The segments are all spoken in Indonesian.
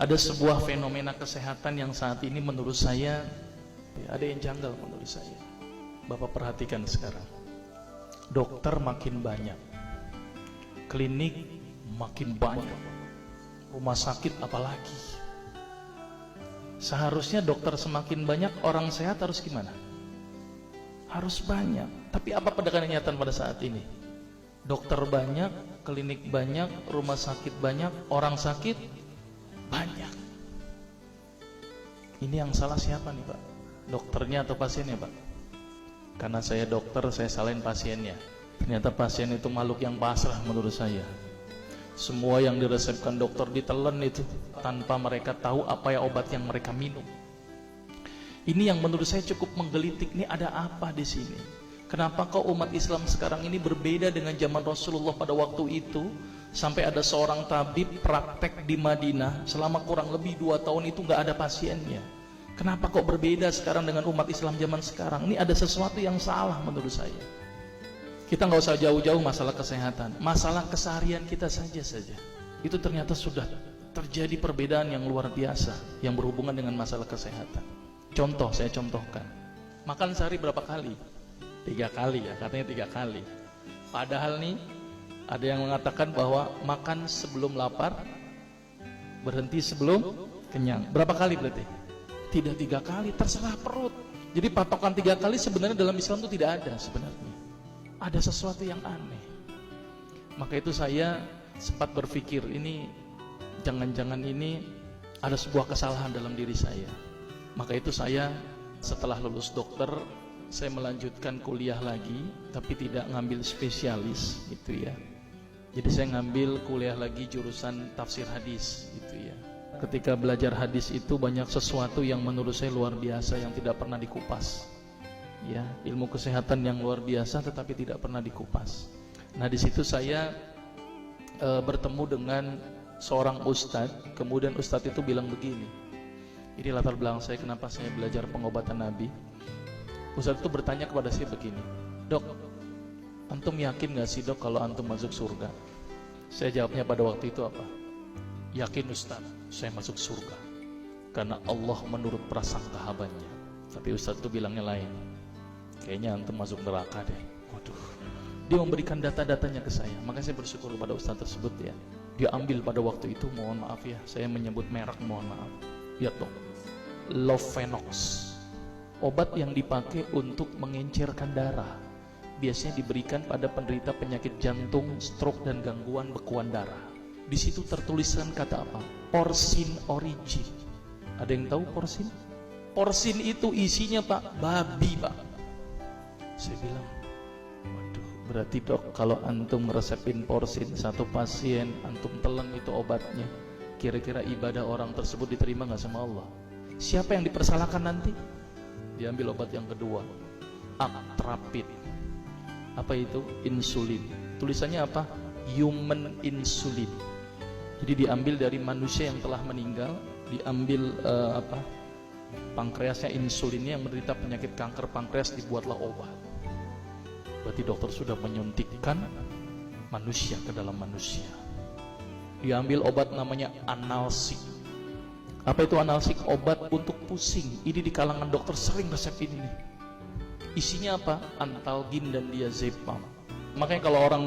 Ada sebuah fenomena kesehatan yang saat ini menurut saya ada yang janggal menurut saya. Bapak perhatikan sekarang, dokter makin banyak, klinik makin banyak, rumah sakit apalagi. Seharusnya dokter semakin banyak, orang sehat harus gimana? Harus banyak. Tapi apa kenyataan pada saat ini? Dokter banyak, klinik banyak, rumah sakit banyak, orang sakit banyak. Ini yang salah siapa nih Pak? Dokternya atau pasiennya Pak? Karena saya dokter, saya salahin pasiennya. Ternyata pasien itu makhluk yang pasrah menurut saya. Semua yang diresepkan dokter ditelan itu tanpa mereka tahu apa ya obat yang mereka minum. Ini yang menurut saya cukup menggelitik. Ini ada apa di sini? Kenapa kok umat Islam sekarang ini berbeda dengan zaman Rasulullah pada waktu itu? Sampai ada seorang tabib praktek di Madinah selama kurang lebih 2 tahun itu nggak ada pasiennya. Kenapa kok berbeda sekarang dengan umat Islam zaman sekarang? Ini ada sesuatu yang salah menurut saya. Kita nggak usah jauh-jauh masalah kesehatan, masalah keseharian kita saja. Itu ternyata sudah terjadi perbedaan yang luar biasa yang berhubungan dengan masalah kesehatan. Contoh, saya contohkan. Makan sehari berapa kali? 3 kali ya, katanya 3 kali. Padahal nih, ada yang mengatakan bahwa makan sebelum lapar, berhenti sebelum kenyang. Berapa kali berarti? Tidak 3 kali, terserah perut. Jadi patokan 3 kali sebenarnya dalam Islam itu tidak ada sebenarnya. Ada sesuatu yang aneh. Maka itu saya sempat berpikir, ini jangan-jangan ini ada sebuah kesalahan dalam diri saya. Maka itu saya setelah lulus dokter, saya melanjutkan kuliah lagi, tapi tidak ngambil spesialis gitu ya. Jadi saya ngambil kuliah lagi jurusan tafsir hadis gitu ya. Ketika belajar hadis itu banyak sesuatu yang menurut saya luar biasa yang tidak pernah dikupas. Ya, ilmu kesehatan yang luar biasa tetapi tidak pernah dikupas. Nah, di situ saya bertemu dengan seorang ustadz. Kemudian ustadz itu bilang begini. Ini latar belakang saya kenapa saya belajar pengobatan Nabi. Ustadz itu bertanya kepada saya begini, "Dok, antum yakin gak sih dok kalau antum masuk surga?" Saya jawabnya pada waktu itu apa? "Yakin Ustadz, saya masuk surga karena Allah menurut prasangka hambanya." Tapi Ustadz itu bilangnya lain. "Kayaknya antum masuk neraka deh." Waduh. Dia memberikan data-datanya ke saya. Maka saya bersyukur kepada Ustadz tersebut ya. Dia ambil pada waktu itu, mohon maaf ya, saya menyebut merek, mohon maaf. Lihat dong, Lovenox, obat yang dipakai untuk mengencerkan darah. Biasanya diberikan pada penderita penyakit jantung, stroke dan gangguan bekuan darah. Di situ tertuliskan kata apa? Porsin origin. Ada yang tahu porsin? Porsin itu isinya Pak, babi Pak. Saya bilang, waduh, berarti dok kalau antum resepin porsin satu pasien, antum telan itu obatnya, kira-kira ibadah orang tersebut diterima gak sama Allah? Siapa yang dipersalahkan nanti? Diambil obat yang kedua, Actrapid. Apa itu? Insulin. Tulisannya apa? Human insulin. Jadi diambil dari manusia yang telah meninggal, diambil pankreasnya, insulinnya, yang menderita penyakit kanker pankreas, dibuatlah obat. Berarti dokter sudah menyuntikkan manusia ke dalam manusia. Diambil obat namanya analsik. Apa itu analsik? Obat untuk pusing. Ini di kalangan dokter sering resepin ini. Isinya apa? Antalgin dan diazepam. Makanya kalau orang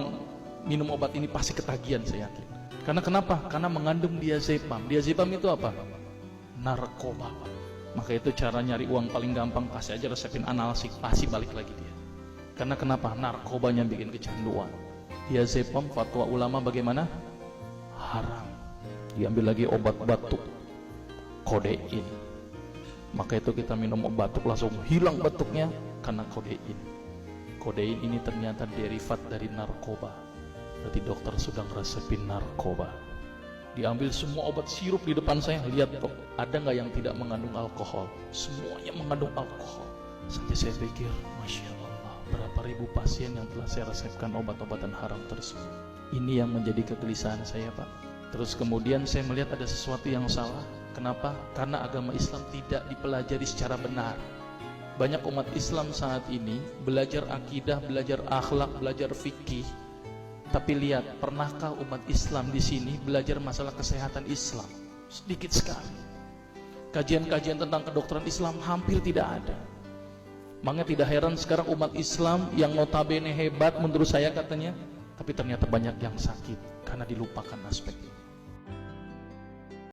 minum obat ini pasti ketagihan, saya yakin. Karena kenapa? Karena mengandung diazepam. Diazepam itu apa? Narkoba. Maka itu cara nyari uang paling gampang, kasih aja resepin analsik, pasti balik lagi dia. Karena kenapa? Narkobanya bikin kecanduan. Diazepam, fatwa ulama bagaimana? Haram. Diambil lagi obat batuk, kodein. Maka itu kita minum obat batuk langsung hilang batuknya karena kodein. Kodein ini ternyata derivat dari narkoba. Berarti dokter sudah resepin narkoba. Diambil semua obat sirup di depan saya, lihat dok, ada nggak yang tidak mengandung alkohol? Semuanya mengandung alkohol. Sampai saya pikir, Masya Allah, berapa ribu pasien yang telah saya resepkan obat-obatan haram tersebut. Ini yang menjadi kegelisahan saya Pak. Terus kemudian saya melihat ada sesuatu yang salah. Kenapa? Karena agama Islam tidak dipelajari secara benar. Banyak umat Islam saat ini belajar akidah, belajar akhlak, belajar fikih. Tapi lihat, pernahkah umat Islam di sini belajar masalah kesehatan Islam? Sedikit sekali. Kajian-kajian tentang kedokteran Islam hampir tidak ada. Makanya tidak heran sekarang umat Islam yang notabene hebat menurut saya katanya, tapi ternyata banyak yang sakit karena dilupakan aspek ini.